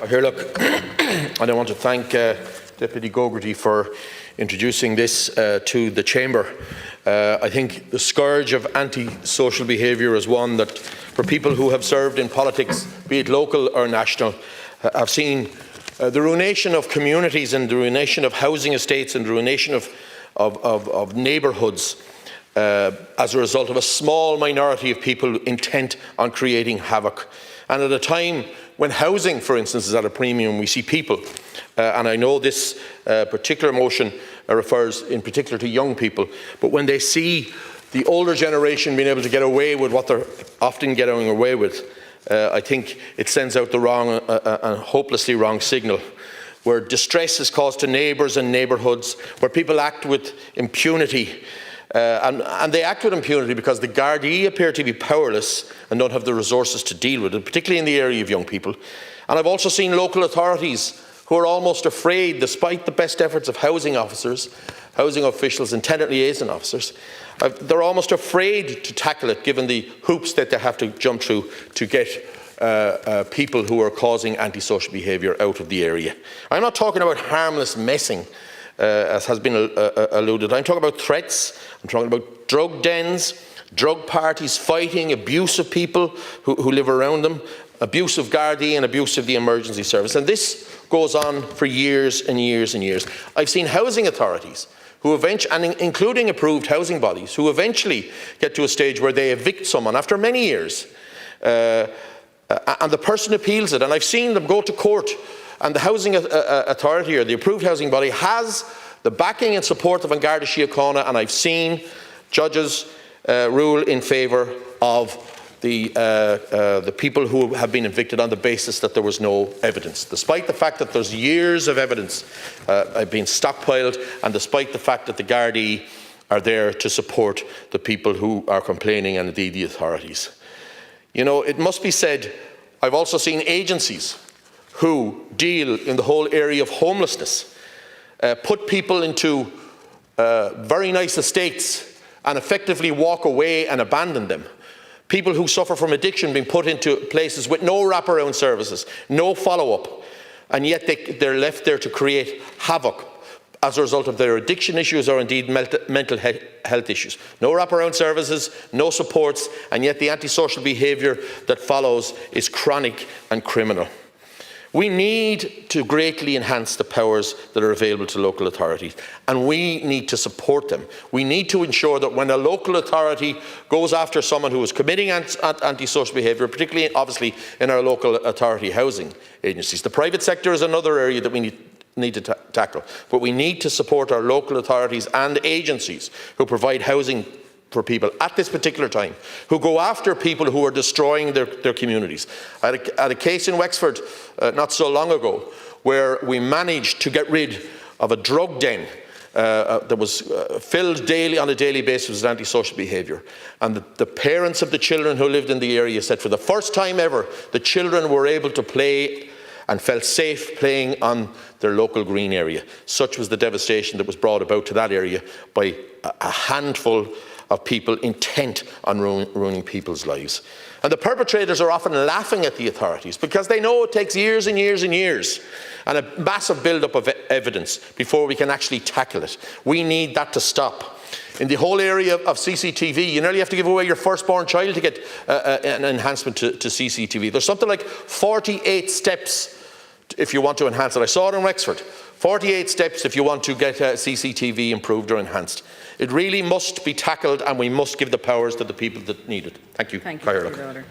Look, and I want to thank Deputy Gogarty for introducing this to the Chamber. I think the scourge of anti-social behaviour is one that, for people who have served in politics, be it local or national, have seen the ruination of communities and the ruination of housing estates and the ruination of neighbourhoods as a result of a small minority of people intent on creating havoc. And at a time when housing, for instance, is at a premium, we see people, and I know this particular motion refers in particular to young people, but when they see the older generation being able to get away with what they're often getting away with, I think it sends out the wrong and hopelessly wrong signal, where distress is caused to neighbours and neighbourhoods, where people act with impunity. And they act with impunity because the Gardaí appear to be powerless and don't have the resources to deal with it, particularly in the area of young people. And I've also seen local authorities who are almost afraid, despite the best efforts of housing officers, housing officials and tenant liaison officers, they're almost afraid to tackle it, given the hoops that they have to jump through to get people who are causing antisocial behaviour out of the area. I'm not talking about harmless messing, as has been alluded. I'm talking about threats, I'm talking about drug dens, drug parties, fighting, abuse of people who live around them, abuse of Gardaí and abuse of the emergency service. And this goes on for years and years and years. I've seen housing authorities, who eventually, and including approved housing bodies, who eventually get to a stage where they evict someone after many years, and the person appeals it. And I've seen them go to court, and the housing authority or the approved housing body has the backing and support of An Garda Síochána, and I've seen judges rule in favour of the people who have been evicted on the basis that there was no evidence, despite the fact that there's years of evidence being stockpiled, and despite the fact that the Gardaí are there to support the people who are complaining, and indeed the authorities. You know, it must be said, I've also seen agencies who deal in the whole area of homelessness put people into very nice estates and effectively walk away and abandon them. People who suffer from addiction being put into places with no wraparound services, no follow-up, and yet they're left there to create havoc as a result of their addiction issues or indeed mental health issues. No wraparound services, no supports, and yet the antisocial behaviour that follows is chronic and criminal. We need to greatly enhance the powers that are available to local authorities, and we need to support them. We need to ensure that when a local authority goes after someone who is committing antisocial behaviour, particularly obviously in our local authority housing agencies. The private sector is another area that we need to tackle, but we need to support our local authorities and agencies who provide housing for people at this particular time, who go after people who are destroying their communities. I had a case in Wexford not so long ago where we managed to get rid of a drug den that was filled daily on a daily basis with antisocial behaviour. And the parents of the children who lived in the area said for the first time ever, the children were able to play and felt safe playing on their local green area. Such was the devastation that was brought about to that area by a handful of people intent on ruining people's lives. And the perpetrators are often laughing at the authorities because they know it takes years and years and years and a massive build-up of evidence before we can actually tackle it. We need that to stop. In the whole area of CCTV, you nearly have to give away your firstborn child to get an enhancement to CCTV. There's something like 48 steps if you want to enhance it. I saw it in Wexford. 48 steps if you want to get CCTV improved or enhanced. It really must be tackled, and we must give the powers to the people that need it. Thank you. Thank you, Mr. Lawlor.